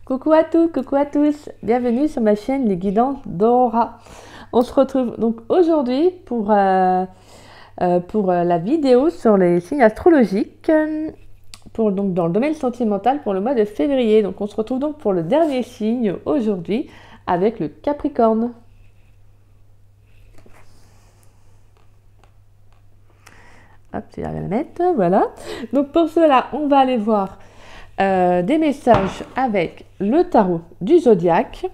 Coucou à tous, coucou à tous, bienvenue sur ma chaîne Les Guidances d'Aurora. On se retrouve donc aujourd'hui pour la vidéo sur les signes astrologiques donc dans le domaine sentimental pour le mois de février. Donc on se retrouve donc pour le dernier signe aujourd'hui avec le Capricorne. Hop, je vais la mettre, voilà. Donc pour cela, on va aller voir des messages avec le tarot du zodiaque.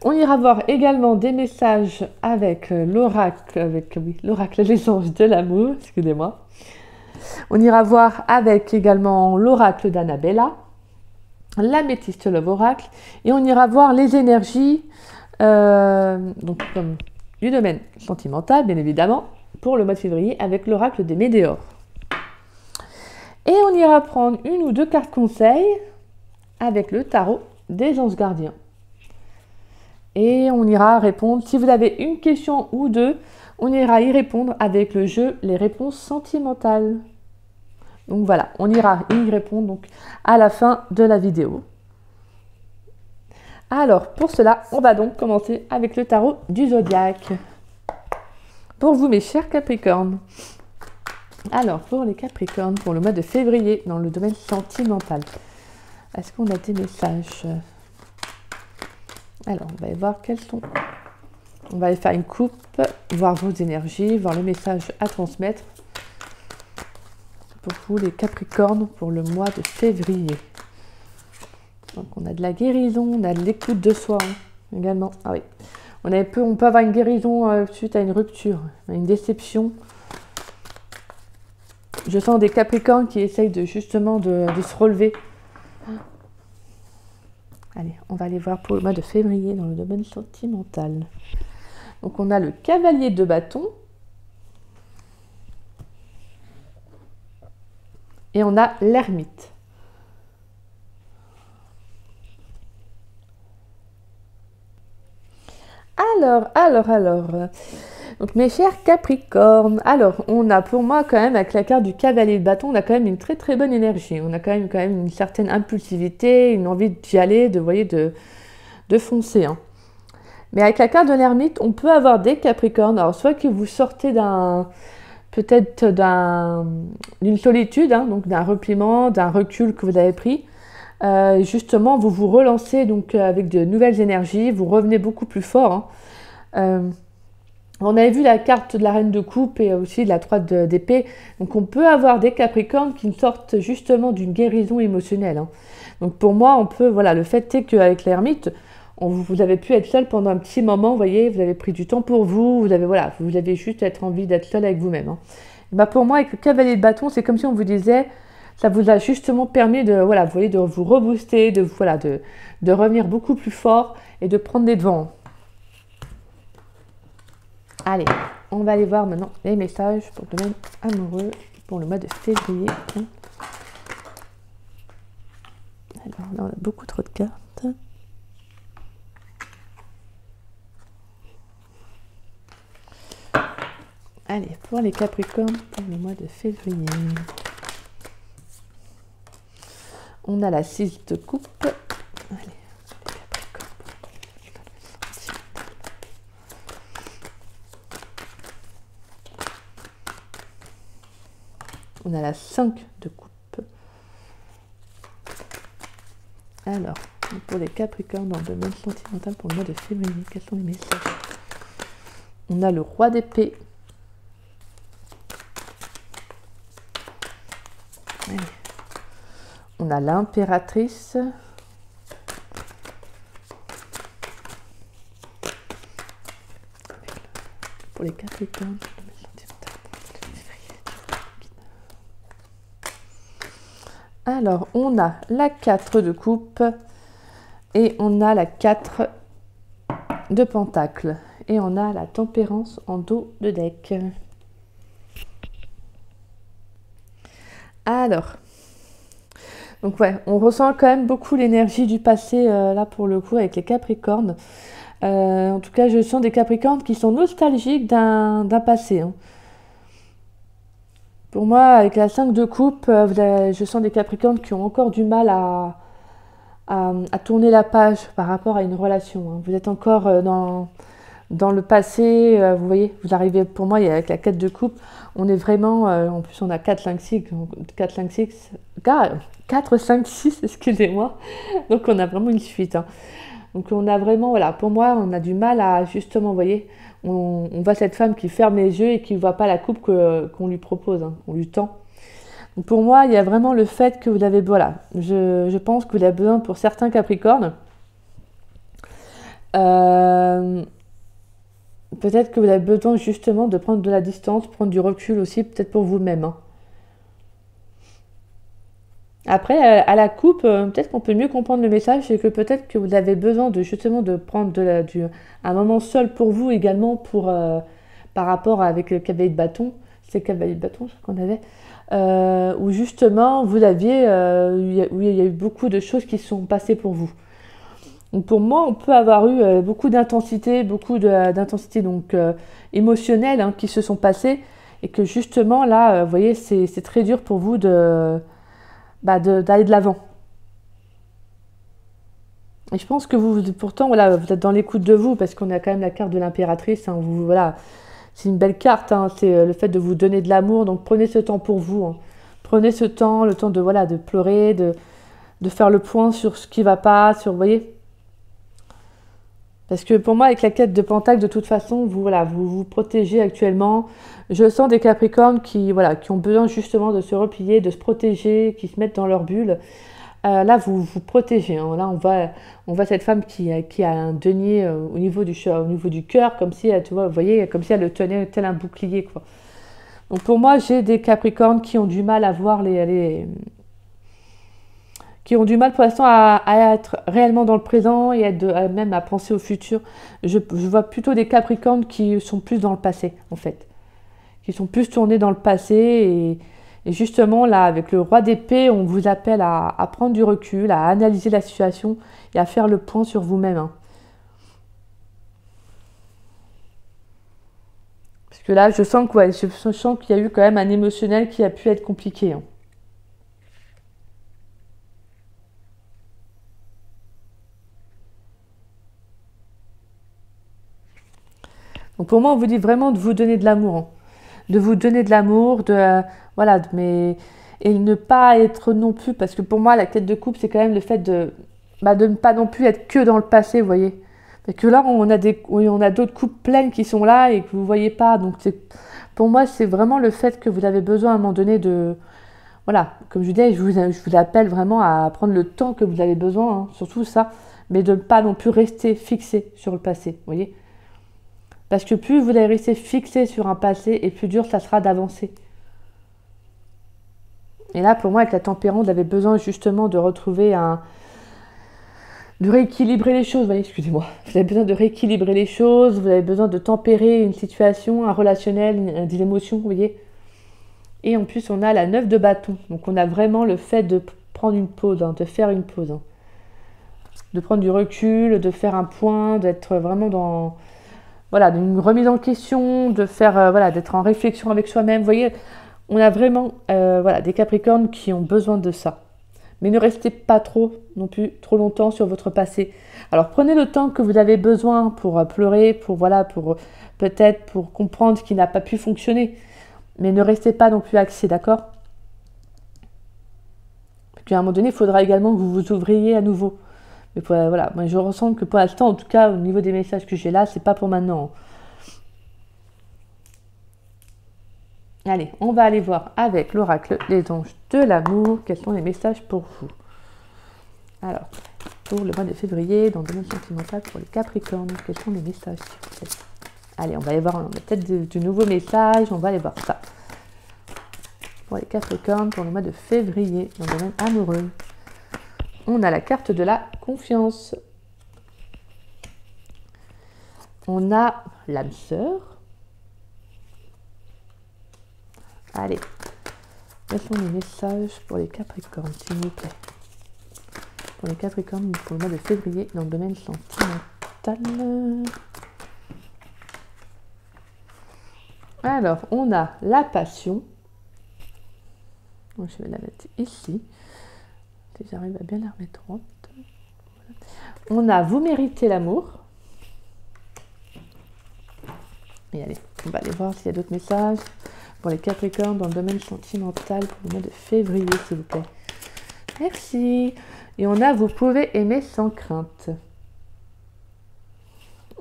On ira voir également des messages avec l'oracle, l'oracle des anges de l'amour, excusez-moi. On ira voir avec également l'oracle d'Annabella, l'améthyste Love Oracle, et on ira voir les énergies donc comme du domaine sentimental, bien évidemment, pour le mois de février avec l'oracle des Médéors. Et on ira prendre une ou deux cartes conseils avec le tarot des anges gardiens. Et on ira répondre, si vous avez une question ou deux, on ira y répondre avec le jeu Les réponses sentimentales. Donc voilà, on ira y répondre donc à la fin de la vidéo. Alors pour cela, on va donc commencer avec le tarot du zodiaque. Pour vous mes chers Capricornes. Alors, pour les Capricornes, pour le mois de février, dans le domaine sentimental, est-ce qu'on a des messages? Alors, on va voir quels sont. On va aller faire une coupe, voir vos énergies, voir le message à transmettre pour vous, les Capricornes, pour le mois de février. Donc, on a de la guérison, on a de l'écoute de soi également. Ah oui, on peut avoir une guérison suite à une rupture, une déception. Je sens des Capricornes qui essayent justement de se relever. Allez, on va aller voir pour le mois de février dans le domaine sentimental. Donc on a le cavalier de bâton. Et on a l'ermite. Alors. Donc mes chers Capricornes, alors on a pour moi quand même avec la carte du cavalier de bâton, on a quand même une très très bonne énergie. On a quand même une certaine impulsivité, une envie d'y aller, de foncer. Hein. Mais avec la carte de l'ermite, on peut avoir des Capricornes. Alors soit que vous sortez peut-être d'une solitude, hein, donc d'un repliement, d'un recul que vous avez pris. Justement, vous vous relancez donc avec de nouvelles énergies, vous revenez beaucoup plus fort. Hein. On avait vu la carte de la reine de coupe et aussi de la 3 d'épée. Donc on peut avoir des Capricornes qui sortent justement d'une guérison émotionnelle. Hein. Donc pour moi, le fait est qu'avec l'ermite, vous avez pu être seul pendant un petit moment, vous voyez, vous avez pris du temps pour vous, vous avez juste envie d'être seul avec vous-même. Hein. Bah pour moi, avec le cavalier de bâton, c'est comme si on vous disait, ça vous a justement permis de vous rebooster, de revenir beaucoup plus fort et de prendre des devants. Allez, on va aller voir maintenant les messages pour le domaine amoureux pour le mois de février. Alors là, on a beaucoup trop de cartes. Allez, pour les Capricornes pour le mois de février. On a la 6 de coupe. Allez. On a la 5 de coupe. Alors, pour les Capricornes dans le domaine sentimental pour le mois de février, quels sont les messages? On a le roi d'épée. On a l'impératrice. Pour les Capricornes. Alors, on a la 4 de coupe et on a la 4 de pentacle. Et on a la tempérance en dos de deck. Alors, donc ouais, on ressent quand même beaucoup l'énergie du passé là pour le coup avec les Capricornes. En tout cas, je sens des Capricornes qui sont nostalgiques d'un passé. Hein. Pour moi, avec la 5 de coupe, je sens des Capricornes qui ont encore du mal à tourner la page par rapport à une relation, hein. Vous êtes encore dans le passé, vous voyez, vous arrivez, pour moi, avec la 4 de coupe, on est vraiment, en plus on a 4, 5, 6, 4, 5, 6, 4, 5, 6, excusez-moi, donc on a vraiment une suite, hein. Donc on a vraiment, voilà, pour moi, on a du mal à, justement, vous voyez, on voit cette femme qui ferme les yeux et qui ne voit pas la coupe qu'on lui propose, hein, qu'on lui tend. Donc pour moi, il y a vraiment le fait que vous avez, voilà, je pense que vous avez besoin pour certains Capricornes, peut-être que vous avez besoin justement de prendre de la distance, prendre du recul aussi, peut-être pour vous-même, hein. Après, à la coupe, peut-être qu'on peut mieux comprendre le message, c'est que peut-être que vous avez besoin de justement de prendre un moment seul pour vous également, par rapport avec le cavalier de bâton. C'est le cavalier de bâton qu'on avait, où justement vous aviez, où il y a eu beaucoup de choses qui se sont passées pour vous. Donc pour moi, on peut avoir eu beaucoup d'intensité, d'intensité donc émotionnelle, hein, qui se sont passées, et que justement là, vous voyez, c'est très dur pour vous d'aller de l'avant. Et je pense que pourtant, voilà, vous êtes dans l'écoute de vous, parce qu'on a quand même la carte de l'impératrice, hein, voilà, c'est une belle carte, hein, c'est le fait de vous donner de l'amour, donc prenez ce temps pour vous, hein. Prenez ce temps, le temps de, voilà, de pleurer, de faire le point sur ce qui ne va pas, vous voyez. Parce que pour moi, avec la 4 de Pentacle, de toute façon, vous protégez actuellement. Je sens des Capricornes qui ont besoin justement de se replier, de se protéger, qui se mettent dans leur bulle. Là, vous vous protégez, hein. Là, on voit cette femme qui a un denier au niveau du cœur, comme si, tu vois, vous voyez, comme si elle le tenait tel un bouclier, quoi. Donc pour moi, j'ai des Capricornes qui ont du mal à voir qui ont du mal pour l'instant à être réellement dans le présent et même à penser au futur. Je vois plutôt des Capricornes qui sont plus dans le passé, en fait. Qui sont plus tournés dans le passé. Et justement, là, avec le roi d'épée, on vous appelle à prendre du recul, à analyser la situation et à faire le point sur vous-même, hein. Parce que là, je sens qu'il y a eu quand même un émotionnel qui a pu être compliqué, hein. Donc pour moi, on vous dit vraiment de vous donner de l'amour, hein. De vous donner de l'amour, voilà, et ne pas être non plus, parce que pour moi, la quête de coupe, c'est quand même le fait de ne pas non plus être que dans le passé, vous voyez. Parce que là, on a d'autres coupes pleines qui sont là et que vous ne voyez pas. Donc pour moi, c'est vraiment le fait que vous avez besoin à un moment donné voilà, comme je disais, je vous appelle vraiment à prendre le temps que vous avez besoin, hein, surtout ça, mais de ne pas non plus rester fixé sur le passé, vous voyez. Parce que plus vous allez rester fixé sur un passé, et plus dur ça sera d'avancer. Et là, pour moi, avec la tempérance, vous avez besoin justement de retrouver de rééquilibrer les choses, vous voyez, excusez-moi. Vous avez besoin de rééquilibrer les choses, vous avez besoin de tempérer une situation, un relationnel, des émotions, vous voyez. Et en plus, on a la 9 de bâton. Donc, on a vraiment le fait de prendre une pause, hein, de faire une pause, hein. De prendre du recul, de faire un point, d'être vraiment dans... Voilà, d'une remise en question, de faire, d'être en réflexion avec soi-même. Vous voyez, on a vraiment des Capricornes qui ont besoin de ça. Mais ne restez pas non plus trop longtemps sur votre passé. Alors prenez le temps que vous avez besoin pour pleurer, pour peut-être pour comprendre ce qui n'a pas pu fonctionner. Mais ne restez pas non plus axé, d'accord? Parce qu'à un moment donné, il faudra également que vous vous ouvriez à nouveau. Mais voilà, moi je ressens que pour l'instant, en tout cas, au niveau des messages que j'ai là, c'est pas pour maintenant. Allez, on va aller voir avec l'oracle des anges de l'amour, quels sont les messages pour vous. Alors, pour le mois de février, dans le domaine sentimental, pour les Capricornes, quels sont les messages s'il vous plaît? Allez, on va aller voir, on a peut-être du nouveau message, on va aller voir ça. Pour les Capricornes, pour le mois de février, dans le domaine amoureux. On a la carte de la confiance. On a l'âme sœur. Allez, quels sont les messages pour les Capricornes, s'il vous plaît? Pour les Capricornes, pour le mois de février, dans le domaine sentimental. Alors, on a la passion. Je vais la mettre ici. Si j'arrive à bien la remettre droite. On a vous méritez l'amour. Et allez, on va aller voir s'il y a d'autres messages pour les Capricornes dans le domaine sentimental pour le mois de février, s'il vous plaît. Merci. Et on a vous pouvez aimer sans crainte.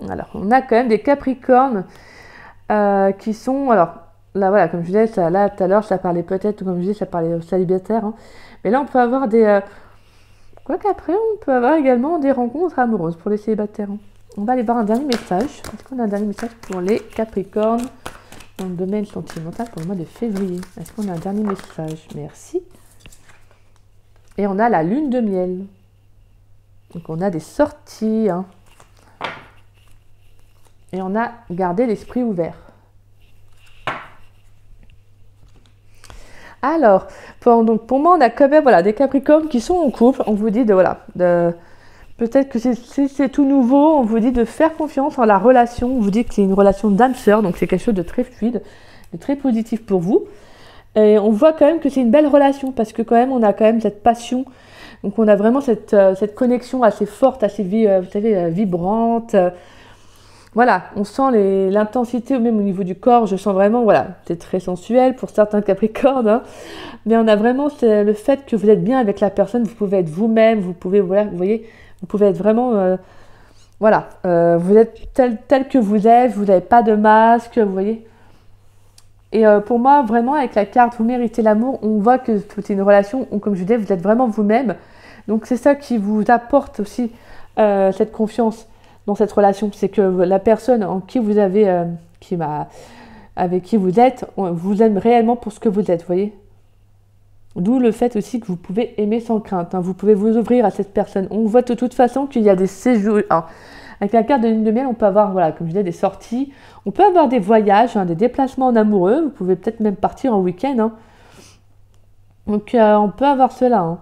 Alors, on a quand même des Capricornes qui sont... Alors, là, voilà, comme je disais, ça, là, tout à l'heure, ça parlait peut-être, comme je disais, ça parlait aux célibataires. Hein. Mais là, on peut avoir des... quoi qu'après, on peut avoir également des rencontres amoureuses pour les célibataires. Hein. On va aller voir un dernier message. Est-ce qu'on a un dernier message pour les Capricornes dans le domaine sentimental pour le mois de février? Est-ce qu'on a un dernier message? Merci. Et on a la lune de miel. Donc, on a des sorties. Hein. Et on a gardé l'esprit ouvert. Alors, pour moi, on a quand même voilà, des Capricornes qui sont en couple. On vous dit de voilà, peut-être que c'est tout nouveau. On vous dit de faire confiance en la relation. On vous dit que c'est une relation d'âme sœur, donc c'est quelque chose de très fluide, de très positif pour vous. Et on voit quand même que c'est une belle relation parce que quand même, on a quand même cette passion. Donc, on a vraiment cette connexion assez forte, assez vous savez, vibrante. Voilà, on sent l'intensité, même au niveau du corps, je sens vraiment, voilà, c'est très sensuel pour certains Capricornes, hein, mais on a vraiment le fait que vous êtes bien avec la personne, vous pouvez être vous-même, vous pouvez, voilà, vous voyez, vous pouvez être vraiment, voilà, vous êtes tel que vous êtes, vous n'avez pas de masque, vous voyez. Et pour moi, vraiment, avec la carte « Vous méritez l'amour », on voit que c'est une relation où, comme je disais, vous êtes vraiment vous-même, donc c'est ça qui vous apporte aussi cette confiance dans cette relation, c'est que la personne en qui vous avez, avec qui vous êtes, vous aime réellement pour ce que vous êtes, vous voyez. D'où le fait aussi que vous pouvez aimer sans crainte, hein, vous pouvez vous ouvrir à cette personne. On voit de toute façon qu'il y a des séjours. Alors, avec la carte de lune de miel, on peut avoir, voilà, comme je disais, des sorties, on peut avoir des voyages, hein, des déplacements en amoureux, vous pouvez peut-être même partir en week-end. Hein. Donc on peut avoir cela. Hein.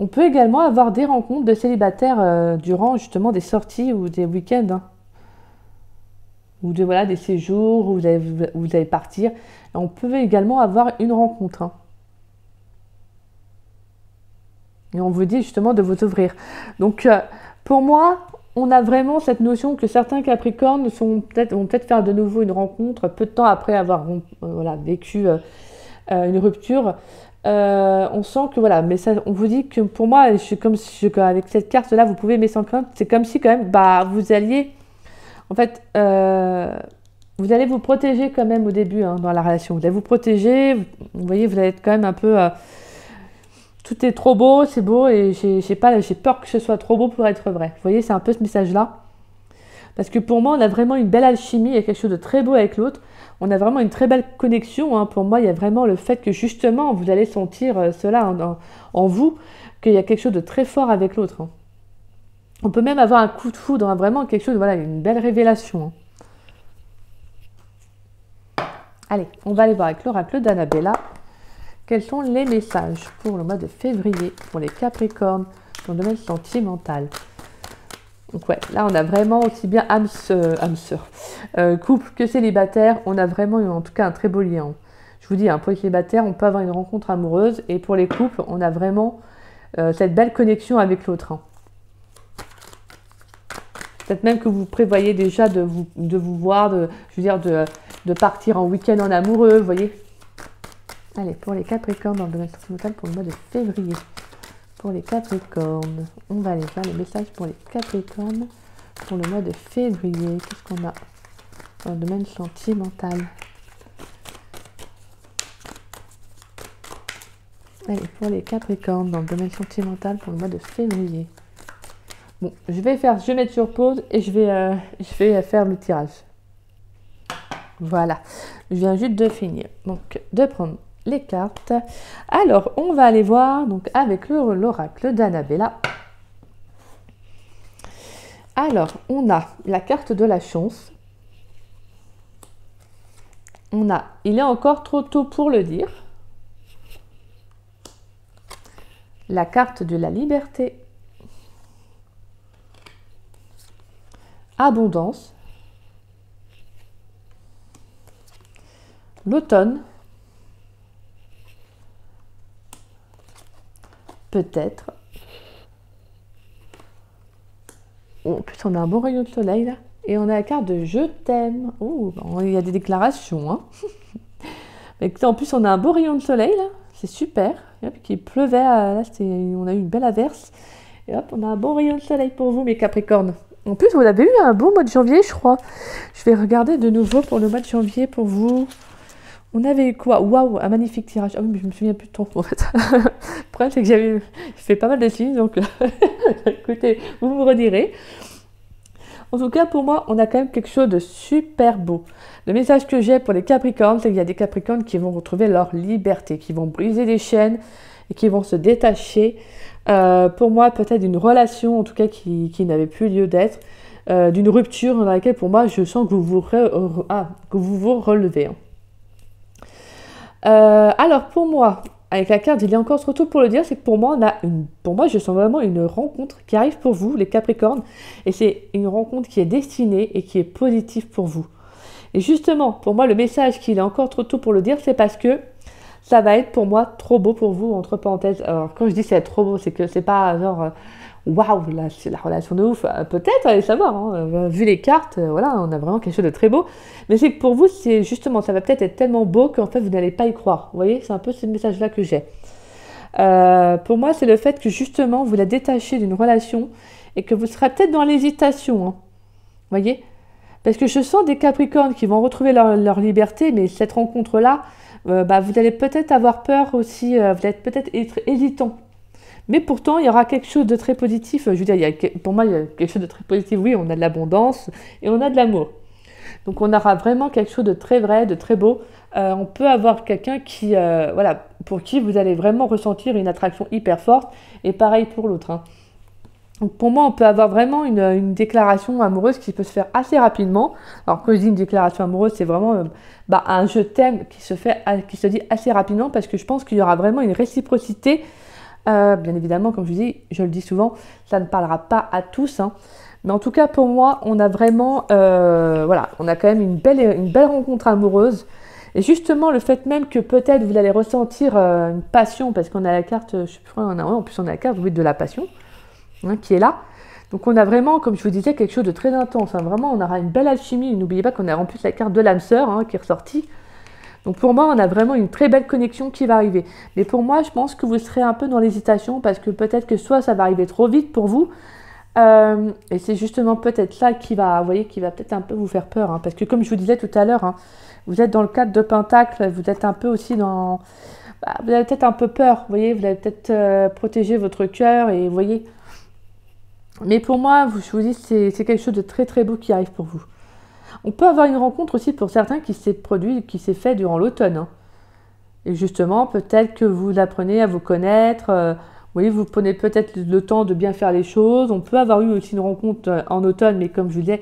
On peut également avoir des rencontres de célibataires durant justement des sorties ou des week-ends. Hein. Ou voilà, des séjours où vous allez partir. Et on peut également avoir une rencontre. Hein. Et on vous dit justement de vous ouvrir. Donc pour moi, on a vraiment cette notion que certains Capricornes vont peut-être faire de nouveau une rencontre peu de temps après avoir voilà, vécu une rupture. On sent que voilà, mais ça, on vous dit que pour moi, avec cette carte là, vous pouvez aimer sans crainte. C'est comme si quand même, vous alliez, en fait, vous allez vous protéger quand même au début hein, dans la relation. Vous allez vous protéger. Vous voyez, vous allez être quand même un peu, tout est trop beau, c'est beau et j'ai peur que ce soit trop beau pour être vrai. Vous voyez, c'est un peu ce message là. Parce que pour moi, on a vraiment une belle alchimie, il y a quelque chose de très beau avec l'autre. On a vraiment une très belle connexion. Hein. Pour moi, il y a vraiment le fait que justement, vous allez sentir cela en vous, qu'il y a quelque chose de très fort avec l'autre. Hein. On peut même avoir un coup de foudre, hein. Vraiment quelque chose, voilà, une belle révélation. Hein. Allez, on va aller voir avec l'oracle d'Annabella. Quels sont les messages pour le mois de février pour les Capricornes dans le domaine sentimental? Donc ouais, là on a vraiment aussi bien âme sœur, couple que célibataire, on a vraiment en tout cas un très beau lien. Je vous dis, hein, pour les célibataires, on peut avoir une rencontre amoureuse et pour les couples, on a vraiment cette belle connexion avec l'autre. Hein. Peut-être même que vous prévoyez déjà de vous voir, de partir en week-end en amoureux, vous voyez. Allez, pour les Capricornes dans le domaine sentimental pour le mois de février. Pour les Capricornes, on va aller voir les messages pour les Capricornes pour le mois de février. Qu'est-ce qu'on a dans le domaine sentimental? Allez, pour les Capricornes dans le domaine sentimental pour le mois de février. Bon, je vais mettre sur pause et je vais faire le tirage. Voilà, je viens juste de finir. Donc, de prendre les cartes. Alors, on va aller voir donc avec l'oracle d'Annabella. Alors, on a la carte de la chance. On a, il est encore trop tôt pour le dire. La carte de la liberté. Abondance. L'automne. Peut-être. Oh, en plus, on a un bon rayon de soleil là. Et on a la carte de je t'aime. Oh, il y a des déclarations. Hein. Mais en plus, on a un beau rayon de soleil là. C'est super. Hop, il pleuvait. Là, on a eu une belle averse. Et hop, on a un bon rayon de soleil pour vous, mes Capricornes. En plus, vous avez eu un beau mois de janvier, je crois. Je vais regarder de nouveau pour le mois de janvier pour vous. On avait eu quoi? Waouh, un magnifique tirage. Ah oui, mais je me souviens plus de ton en fait. Le problème, c'est que j'ai fait pas mal de signes, donc écoutez, vous me redirez. En tout cas, pour moi, on a quand même quelque chose de super beau. Le message que j'ai pour les Capricornes, c'est qu'il y a des Capricornes qui vont retrouver leur liberté, qui vont briser les chaînes et qui vont se détacher. Pour moi, peut-être d'une relation, en tout cas, qui n'avait plus lieu d'être, d'une rupture dans laquelle, pour moi, je sens que vous vous relevez. Hein. Alors, pour moi, avec la carte, il est encore trop tôt pour le dire, c'est que pour moi, je sens vraiment une rencontre qui arrive pour vous, les Capricornes, et c'est une rencontre qui est destinée et qui est positive pour vous. Et justement, pour moi, le message qu'il est encore trop tôt pour le dire, c'est parce que ça va être pour moi trop beau pour vous, entre parenthèses. Alors, quand je dis c'est trop beau, c'est que c'est pas genre waouh, là, c'est la relation de ouf. Peut-être, allez savoir, hein, vu les cartes, voilà, on a vraiment quelque chose de très beau. Mais c'est que pour vous, c'est justement, ça va peut-être être tellement beau qu'en fait, vous n'allez pas y croire. Vous voyez, c'est un peu ce message-là que j'ai. Pour moi, c'est le fait que justement, vous la détachez d'une relation et que vous serez peut-être dans l'hésitation. Hein. Vous voyez? Parce que je sens des Capricornes qui vont retrouver leur liberté, mais cette rencontre-là, vous allez peut-être avoir peur aussi, vous allez peut-être être hésitant. Mais pourtant, il y aura quelque chose de très positif. Je veux dire, pour moi, il y a quelque chose de très positif. Oui, on a de l'abondance et on a de l'amour. Donc, on aura vraiment quelque chose de très vrai, de très beau. On peut avoir quelqu'un qui, pour qui vous allez vraiment ressentir une attraction hyper forte. Et pareil pour l'autre. Hein. Donc pour moi, on peut avoir vraiment une déclaration amoureuse qui peut se faire assez rapidement. Alors quand je dis une déclaration amoureuse, c'est vraiment un je t'aime qui se dit assez rapidement parce que je pense qu'il y aura vraiment une réciprocité. Bien évidemment, comme je le dis souvent, ça ne parlera pas à tous. Hein. Mais en tout cas, pour moi, on a vraiment, on a quand même une belle rencontre amoureuse. Et justement, le fait même que peut-être vous allez ressentir une passion, parce qu'on a la carte, je sais plus, en plus on a la carte de la passion. Hein, qui est là. Donc on a vraiment, comme je vous disais, quelque chose de très intense. Hein. Vraiment, on aura une belle alchimie. N'oubliez pas qu'on a en plus la carte de l'âme sœur qui est ressortie. Donc pour moi, on a vraiment une très belle connexion qui va arriver. Mais pour moi, je pense que vous serez un peu dans l'hésitation parce que peut-être que soit ça va arriver trop vite pour vous. Et c'est justement peut-être ça qui va peut-être un peu vous faire peur. Hein, parce que comme je vous disais tout à l'heure, hein, vous êtes dans le cadre de Pentacle, vous êtes un peu aussi dans... vous avez peut-être un peu peur, vous voyez, vous allez peut-être protéger votre cœur et vous voyez... Mais pour moi, je vous dis, c'est quelque chose de très très beau qui arrive pour vous. On peut avoir une rencontre aussi pour certains qui s'est fait durant l'automne. Hein. Et justement, peut-être que vous apprenez à vous connaître, vous voyez, vous prenez peut-être le temps de bien faire les choses. On peut avoir eu aussi une rencontre en automne, mais comme je vous disais,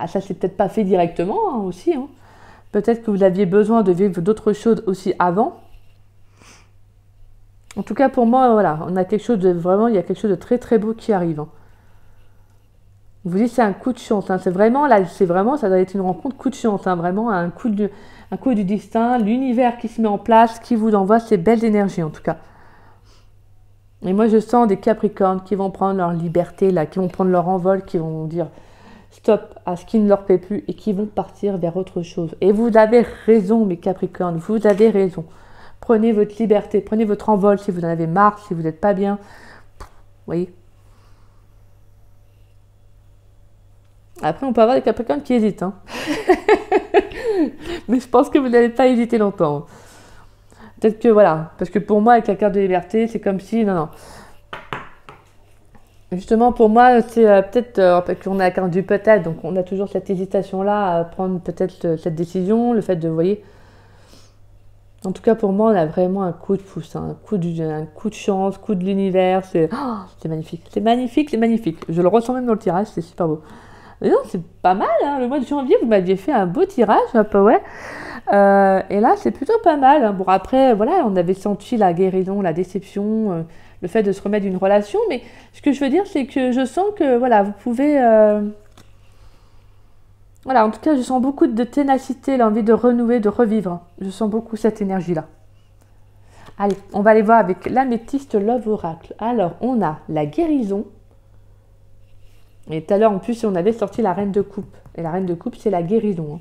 ça s'est peut-être pas fait directement aussi. Hein. Peut-être que vous aviez besoin de vivre d'autres choses aussi avant. En tout cas, pour moi, voilà, on a quelque chose de vraiment, il y a quelque chose de très très beau qui arrive. Hein. Vous dites c'est un coup de chance, hein. C'est vraiment, ça doit être une rencontre coup de chance, hein. Vraiment un coup du destin, l'univers qui se met en place, qui vous envoie ces belles énergies en tout cas. Et moi je sens des Capricornes qui vont prendre leur liberté, là, qui vont prendre leur envol, qui vont dire stop à ce qui ne leur plaît plus et qui vont partir vers autre chose. Et vous avez raison mes Capricornes, vous avez raison. Prenez votre liberté, prenez votre envol si vous en avez marre, si vous n'êtes pas bien. Vous voyez. Après, on peut avoir des Capricornes qui hésitent. Hein. Mais je pense que vous n'allez pas hésiter longtemps. Peut-être que voilà, parce que pour moi, avec la carte de liberté, c'est comme si... Non. Justement, pour moi, c'est parce qu'on a la carte du peut-être, donc on a toujours cette hésitation-là à prendre peut-être cette décision, le fait de, vous voyez... En tout cas, pour moi, on a vraiment un coup de pouce, hein, un coup de chance, coup de l'univers. C'est magnifique. C'est magnifique, c'est magnifique. Je le ressens même dans le tirage, c'est super beau. Mais non, c'est pas mal, hein. Le mois de janvier, vous m'aviez fait un beau tirage, un peu, ouais. Et là, c'est plutôt pas mal. Hein. Bon, après, voilà, on avait senti la guérison, la déception, le fait de se remettre d'une relation. Mais ce que je veux dire, c'est que je sens que, voilà, vous pouvez... Voilà, en tout cas, je sens beaucoup de ténacité, l'envie de renouer, de revivre. Je sens beaucoup cette énergie-là. Allez, on va aller voir avec l'améthyste Love Oracle. Alors, on a la guérison, Et tout à l'heure, en plus, on avait sorti la reine de coupe. Et la reine de coupe, c'est la guérison. Hein.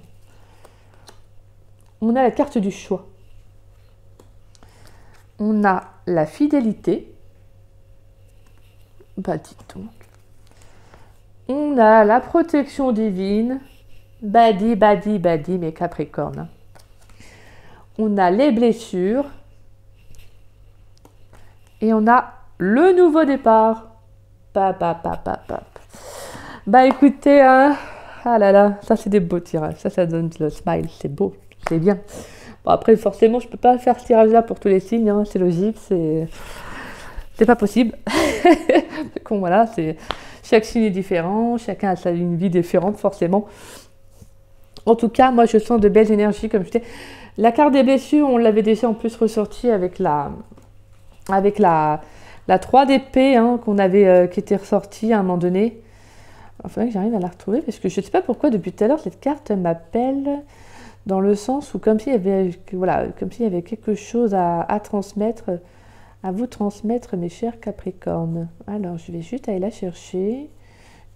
On a la carte du choix. On a la fidélité. Bah, dites donc. On a la protection divine. Badi, badi, badi, mes Capricornes. On a les blessures. Et on a le nouveau départ. Bah écoutez, hein, ah là là, ça c'est des beaux tirages. Ça donne le smile, c'est beau, c'est bien. Bon après, forcément, je peux pas faire ce tirage-là pour tous les signes, hein, c'est logique, c'est pas possible. Bon, voilà, chaque signe est différent, chacun a une vie différente, forcément. En tout cas, moi, je sens de belles énergies, comme je disais. La carte des blessures, on l'avait déjà en plus ressortie avec la 3 d'épée, hein, qui était ressortie à un moment donné. Il faudrait que j'arrive à la retrouver, parce que je ne sais pas pourquoi, depuis tout à l'heure, cette carte m'appelle dans le sens où, comme s'il y avait quelque chose à transmettre, à vous transmettre, mes chers Capricornes. Alors, je vais juste aller la chercher.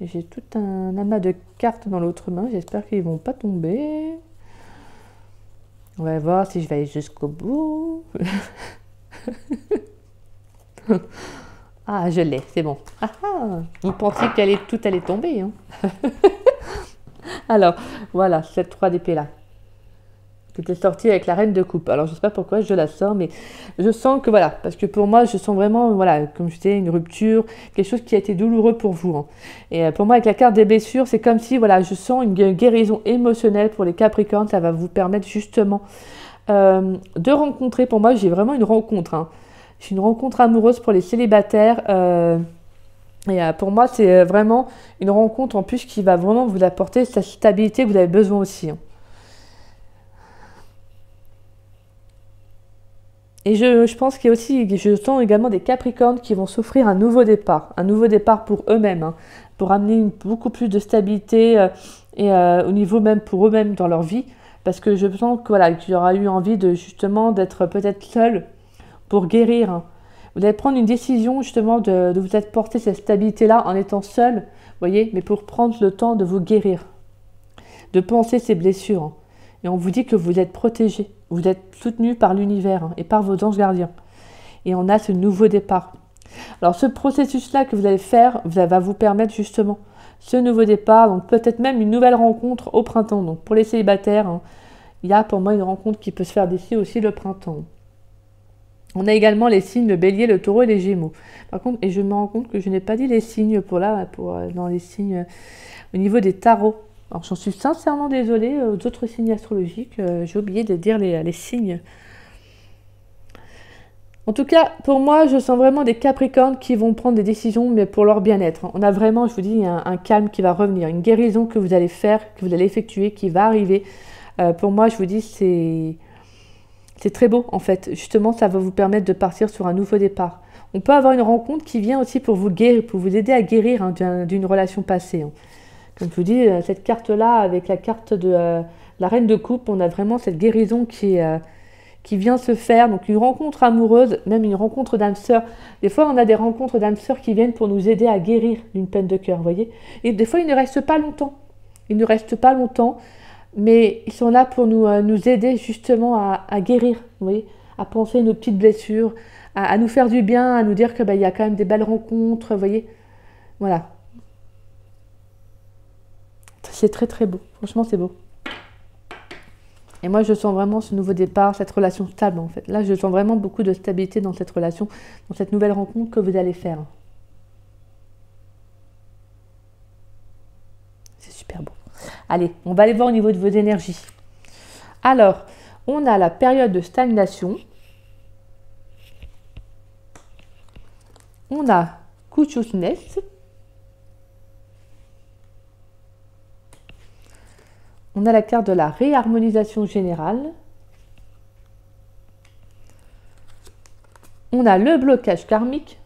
J'ai tout un amas de cartes dans l'autre main. J'espère qu'ils ne vont pas tomber. On va voir si je vais aller jusqu'au bout. Ah, je l'ai, c'est bon. Ah, ah, vous pensiez tout allait tomber. Hein. Alors, voilà, cette 3 d'épée là. Qui était sortie avec la reine de coupe. Alors, je ne sais pas pourquoi je la sors, mais je sens que voilà, parce que pour moi, je sens vraiment, voilà, comme je disais, une rupture, quelque chose qui a été douloureux pour vous. Hein. Et pour moi, avec la carte des blessures, c'est comme si, voilà, je sens une guérison émotionnelle pour les Capricornes. Ça va vous permettre justement de rencontrer, pour moi, j'ai vraiment une rencontre. Hein. J'ai une rencontre amoureuse pour les célibataires. Pour moi, c'est vraiment une rencontre en plus qui va vraiment vous apporter cette stabilité que vous avez besoin aussi. Hein. Et je pense qu'il y a aussi, je sens également des Capricornes qui vont s'offrir un nouveau départ pour eux-mêmes, hein, pour amener beaucoup plus de stabilité au niveau même pour eux-mêmes dans leur vie. Parce que je sens que, voilà, qu'il y aura eu envie de justement d'être peut-être seul pour guérir. Hein. Vous allez prendre une décision justement de vous apporter cette stabilité-là en étant seul, voyez, mais pour prendre le temps de vous guérir, de penser ces blessures. Hein. Et on vous dit que vous êtes protégé, vous êtes soutenu par l'univers hein, et par vos anges gardiens. Et on a ce nouveau départ. Alors ce processus-là que vous allez faire, va vous permettre justement ce nouveau départ, donc peut-être même une nouvelle rencontre au printemps. Donc pour les célibataires, hein, il y a pour moi une rencontre qui peut se faire d'ici aussi le printemps. On a également les signes, le bélier, le taureau et les gémeaux. Par contre, et je me rends compte que je n'ai pas dit les signes dans les signes au niveau des tarots. Alors j'en suis sincèrement désolée aux autres signes astrologiques. J'ai oublié de dire les signes. En tout cas, pour moi, je sens vraiment des Capricornes qui vont prendre des décisions, mais pour leur bien-être. On a vraiment, je vous dis, un calme qui va revenir, une guérison que vous allez faire, que vous allez effectuer, qui va arriver. Pour moi, je vous dis, c'est très beau, en fait. Justement, ça va vous permettre de partir sur un nouveau départ. On peut avoir une rencontre qui vient aussi pour vous guérir, pour vous aider à guérir hein, d'une relation passée. Hein. Comme je vous dis, cette carte-là, avec la carte de la reine de coupe, on a vraiment cette guérison qui vient se faire. Donc une rencontre amoureuse, même une rencontre d'âme sœur. Des fois, on a des rencontres d'âme sœur qui viennent pour nous aider à guérir d'une peine de cœur, vous voyez. Et des fois, ils ne restent pas longtemps. Ils ne restent pas longtemps. Mais ils sont là pour nous aider justement à guérir, vous voyez, à penser nos petites blessures, à nous faire du bien, à nous dire que y a quand même des belles rencontres, vous voyez. Voilà. C'est très très beau, franchement c'est beau. Et moi je sens vraiment ce nouveau départ, cette relation stable en fait. Là je sens vraiment beaucoup de stabilité dans cette relation, dans cette nouvelle rencontre que vous allez faire. C'est super beau. Allez, on va aller voir au niveau de vos énergies. Alors, on a la période de stagnation. On a Kuchusness. On a la carte de la réharmonisation générale. On a le blocage karmique.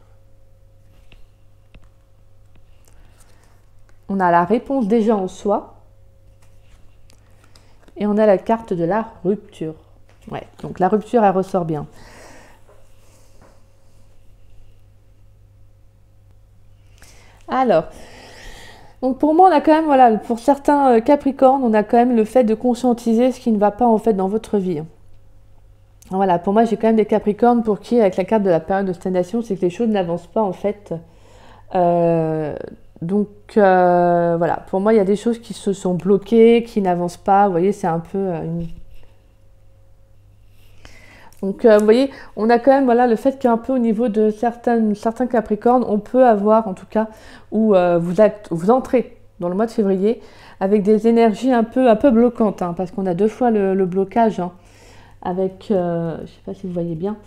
On a la réponse déjà en soi. Et on a la carte de la rupture. Ouais, donc la rupture, elle ressort bien. Alors, Donc pour moi, on a quand même, voilà, pour certains Capricornes, on a quand même le fait de conscientiser ce qui ne va pas en fait dans votre vie. Voilà, pour moi, j'ai quand même des Capricornes pour qui, avec la carte de la période de stagnation, c'est que les choses n'avancent pas en fait. Euh, voilà, pour moi, il y a des choses qui se sont bloquées, qui n'avancent pas. Vous voyez, c'est un peu une... Donc, vous voyez, on a quand même voilà, le fait qu'un peu au niveau de certains Capricornes, on peut avoir, en tout cas, où vous entrez dans le mois de février avec des énergies un peu bloquantes, hein, parce qu'on a deux fois le blocage, hein, avec, je ne sais pas si vous voyez bien,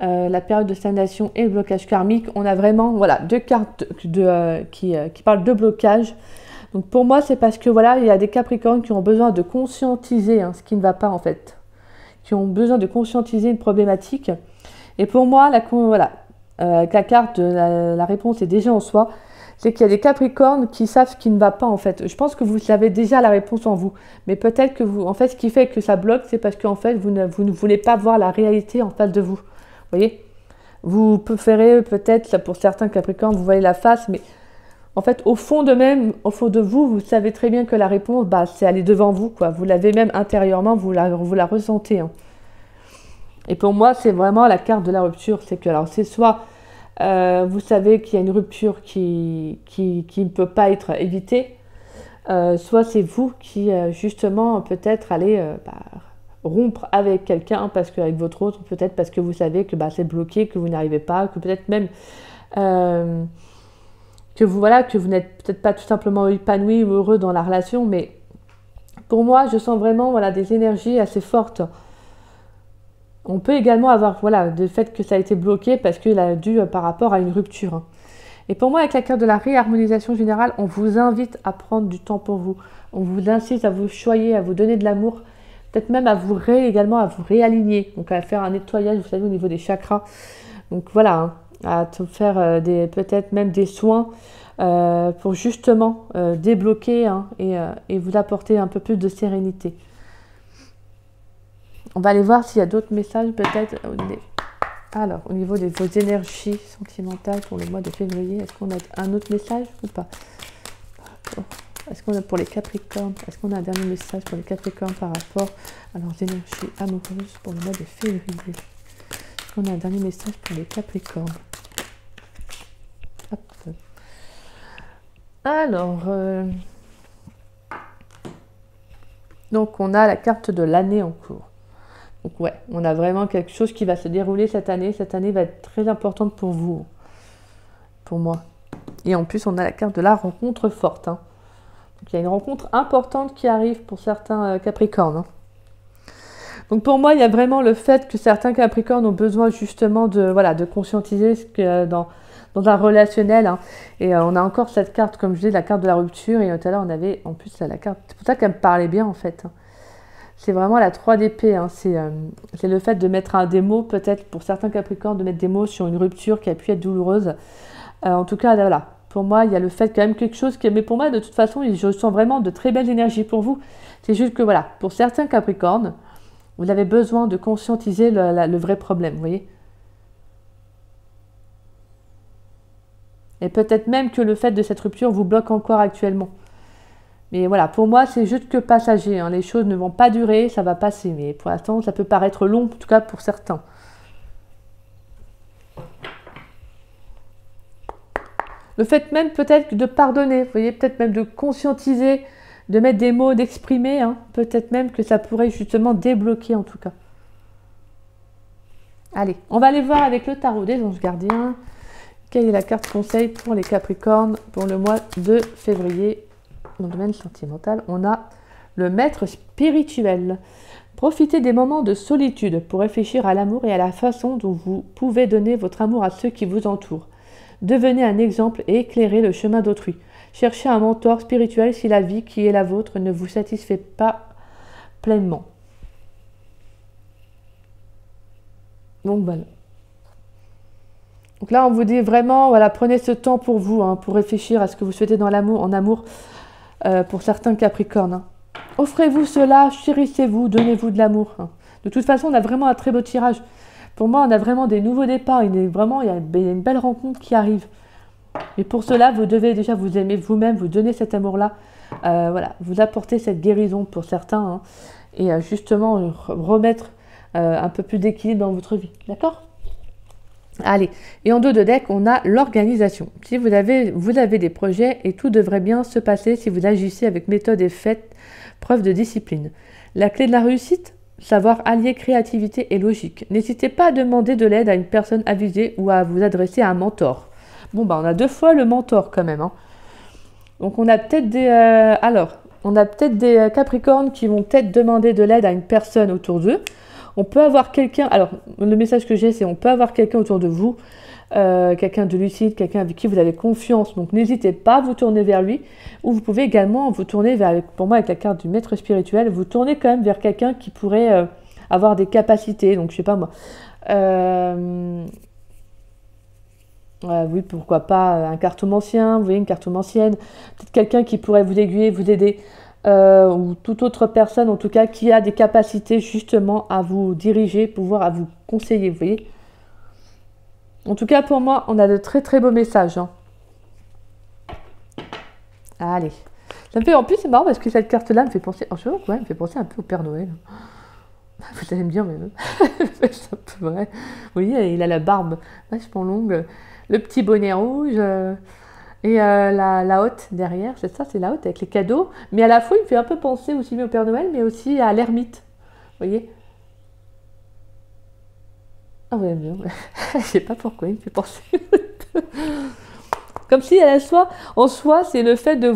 la période de stagnation et le blocage karmique. On a vraiment voilà, deux cartes qui parlent de blocage. Donc, pour moi, c'est parce que voilà, il y a des Capricornes qui ont besoin de conscientiser hein, ce qui ne va pas, en fait, qui ont besoin de conscientiser une problématique. Et pour moi, voilà, la carte de la réponse est déjà en soi. C'est qu'il y a des Capricornes qui savent ce qui ne va pas en fait. Je pense que vous avez déjà la réponse en vous. Mais peut-être que vous, en fait, ce qui fait que ça bloque, c'est parce qu'en fait, vous ne voulez pas voir la réalité en face de vous. Vous voyez? Vous préférez peut-être, pour certains Capricornes, vous voyez la face, mais en fait, au fond de vous, vous savez très bien que la réponse, bah, c'est aller devant vous, quoi. Vous l'avez même intérieurement, vous la ressentez. Hein. Et pour moi, c'est vraiment la carte de la rupture. C'est que, alors, c'est soit vous savez qu'il y a une rupture qui ne peut pas être évitée, soit c'est vous qui, justement, peut-être allez rompre avec quelqu'un, parce qu'avec votre autre, peut-être parce que vous savez que bah, c'est bloqué, que vous n'arrivez pas, que peut-être même... que vous n'êtes peut-être pas tout simplement épanoui ou heureux dans la relation, mais pour moi, je sens vraiment voilà, des énergies assez fortes. On peut également avoir voilà, le fait que ça a été bloqué parce qu'il a dû par rapport à une rupture. Et pour moi, avec la carte de la réharmonisation générale, on vous invite à prendre du temps pour vous. On vous incite à vous choyer, à vous donner de l'amour, peut-être même à vous également à vous réaligner, donc à faire un nettoyage, vous savez, au niveau des chakras. Donc voilà, hein, à te faire peut-être même des soins pour justement débloquer hein, et vous apporter un peu plus de sérénité. On va aller voir s'il y a d'autres messages peut-être. Alors, au niveau de vos énergies sentimentales pour le mois de février, est-ce qu'on a un autre message ou pas? Est-ce qu'on a pour les Capricornes? Est-ce qu'on a un dernier message pour les Capricornes par rapport à leurs énergies amoureuses pour le mois de février? Est-ce qu'on a un dernier message pour les Capricornes? Hop. Alors, donc on a la carte de l'année en cours. Donc ouais, on a vraiment quelque chose qui va se dérouler cette année. Cette année va être très importante pour vous, pour moi. Et en plus, on a la carte de la rencontre forte. Hein. Donc il y a une rencontre importante qui arrive pour certains Capricornes. Hein. Donc pour moi, il y a vraiment le fait que certains Capricornes ont besoin justement de, voilà, de conscientiser ce que dans un relationnel. Hein. Et on a encore cette carte, comme je dis, la carte de la rupture. Et tout à l'heure, on avait en plus la carte. C'est pour ça qu'elle me parlait bien en fait. Hein. C'est vraiment la 3 d'épée. Hein. C'est le fait de mettre des mots, peut-être pour certains Capricornes, de mettre des mots sur une rupture qui a pu être douloureuse. En tout cas, voilà. Pour moi, il y a le fait quand même quelque chose qui... Mais pour moi, de toute façon, je sens vraiment de très belles énergies pour vous. C'est juste que, voilà, pour certains Capricornes, vous avez besoin de conscientiser le vrai problème, vous voyez. Et peut-être même que le fait de cette rupture vous bloque encore actuellement. Mais voilà, pour moi, c'est juste que passager. Hein. Les choses ne vont pas durer, ça va passer. Mais pour l'instant, ça peut paraître long, en tout cas pour certains. Le fait même peut-être de pardonner, vous voyez, peut-être même de conscientiser, de mettre des mots, d'exprimer. Hein. Peut-être même que ça pourrait justement débloquer en tout cas. Allez, on va aller voir avec le tarot des anges gardiens. Quelle est la carte conseil pour les Capricornes pour le mois de février? Dans le domaine sentimental, on a le maître spirituel. Profitez des moments de solitude pour réfléchir à l'amour et à la façon dont vous pouvez donner votre amour à ceux qui vous entourent. Devenez un exemple et éclairez le chemin d'autrui. Cherchez un mentor spirituel si la vie qui est la vôtre ne vous satisfait pas pleinement. Donc voilà. Donc là, on vous dit vraiment, voilà, prenez ce temps pour vous, hein, pour réfléchir à ce que vous souhaitez dans l'amour, en amour, pour certains Capricornes. Hein. Offrez-vous cela, chérissez-vous, donnez-vous de l'amour. Hein. De toute façon, on a vraiment un très beau tirage. Pour moi, on a vraiment des nouveaux départs. Il y a une belle rencontre qui arrive. Mais pour cela, vous devez déjà vous aimer vous-même, vous donner cet amour-là. Voilà, vous apporter cette guérison pour certains. Hein, et justement, remettre un peu plus d'équilibre dans votre vie. D'accord? Allez, et en dos de deck, on a l'organisation. Si vous avez des projets et tout devrait bien se passer si vous agissez avec méthode et faites preuve de discipline. La clé de la réussite, savoir allier créativité et logique. N'hésitez pas à demander de l'aide à une personne avisée ou à vous adresser à un mentor. Bon, bah on a 2 fois le mentor quand même. Hein. Donc on a peut-être des Capricornes qui vont peut-être demander de l'aide à une personne autour d'eux. On peut avoir quelqu'un, alors le message que j'ai c'est on peut avoir quelqu'un autour de vous, quelqu'un de lucide, quelqu'un avec qui vous avez confiance, donc n'hésitez pas à vous tourner vers lui, ou vous pouvez également vous tourner vers, pour moi avec la carte du maître spirituel, vous tournez quand même vers quelqu'un qui pourrait avoir des capacités, donc je sais pas moi, oui pourquoi pas un cartomancien, vous voyez une cartomancienne, peut-être quelqu'un qui pourrait vous aiguiller, vous aider, ou toute autre personne en tout cas qui a des capacités justement à vous diriger, pouvoir à vous conseiller, vous voyez. En tout cas pour moi on a de très très beaux messages. Hein. Allez, ça me fait en plus c'est marrant parce que cette carte là me fait penser, je sais pas quoi, elle me fait penser un peu au Père Noël. Vous allez me dire mais c'est un peu vrai. Vous voyez il a la barbe vachement longue, le petit bonnet rouge. Et la hotte derrière, c'est ça, c'est la hotte avec les cadeaux. Mais à la fois, il me fait un peu penser aussi bien au Père Noël, mais aussi à l'ermite. Vous voyez? Ah ouais, bien. Je sais pas pourquoi, il me fait penser. Comme si en soi, c'est le fait de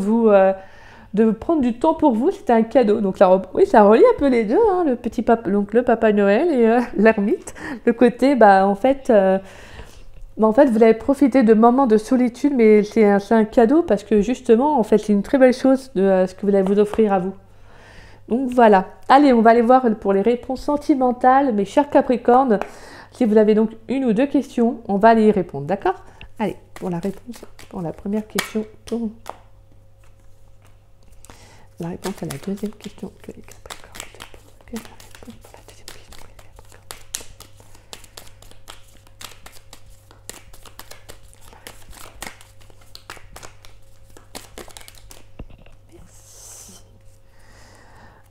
prendre du temps pour vous, c'était un cadeau. Donc oui, ça relie un peu les deux, hein, donc le Papa Noël et l'ermite. Le côté, en fait, vous avez profité de moments de solitude, mais c'est un cadeau parce que justement, en fait, c'est une très belle chose de ce que vous allez vous offrir à vous. Donc voilà. Allez, on va aller voir pour les réponses sentimentales, mes chers Capricornes. Si vous avez donc 1 ou 2 questions, on va aller y répondre, d'accord? Allez, pour la réponse, pour la première question, pour la réponse à la deuxième question que les Capricornes se posent.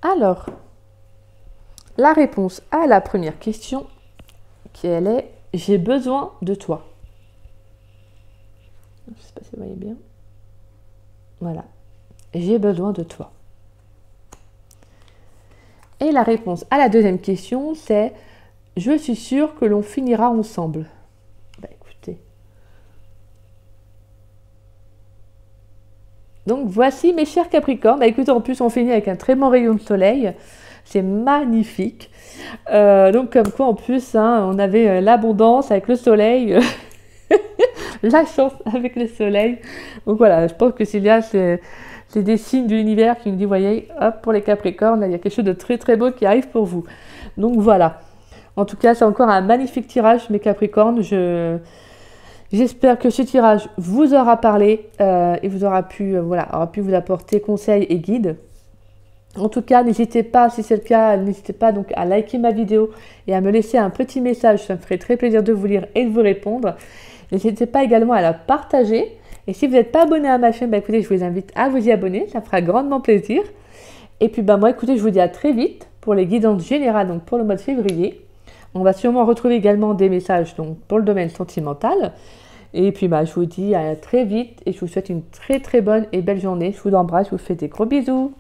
Alors, la réponse à la première question, qui elle est « J'ai besoin de toi ». Je ne sais pas si vous voyez bien. Voilà. « J'ai besoin de toi ». Et la réponse à la deuxième question, c'est « Je suis sûre que l'on finira ensemble ». Bah écoutez. Donc voici mes chers Capricornes. Bah écoutez, en plus on finit avec un très bon rayon de soleil. C'est magnifique. Donc comme quoi en plus, hein, on avait l'abondance avec le soleil, la chance avec le soleil. Donc voilà, je pense que Célia, c'est des signes de l'univers qui nous dit, voyez, hop, pour les Capricornes, là, il y a quelque chose de très très beau qui arrive pour vous. Donc voilà. En tout cas, c'est encore un magnifique tirage, mes Capricornes. J'espère que ce tirage vous aura parlé et vous aura pu vous apporter conseils et guides. En tout cas, n'hésitez pas, si c'est le cas, n'hésitez pas donc à liker ma vidéo et à me laisser un petit message. Ça me ferait très plaisir de vous lire et de vous répondre. N'hésitez pas également à la partager. Et si vous n'êtes pas abonné à ma chaîne, bah écoutez, je vous invite à vous y abonner. Ça fera grandement plaisir. Et puis moi, écoutez, je vous dis à très vite pour les guidances générales, donc pour le mois de février. On va sûrement retrouver également des messages donc pour le domaine sentimental. Et puis je vous dis à très vite et je vous souhaite une très très bonne et belle journée. Je vous embrasse, je vous fais des gros bisous.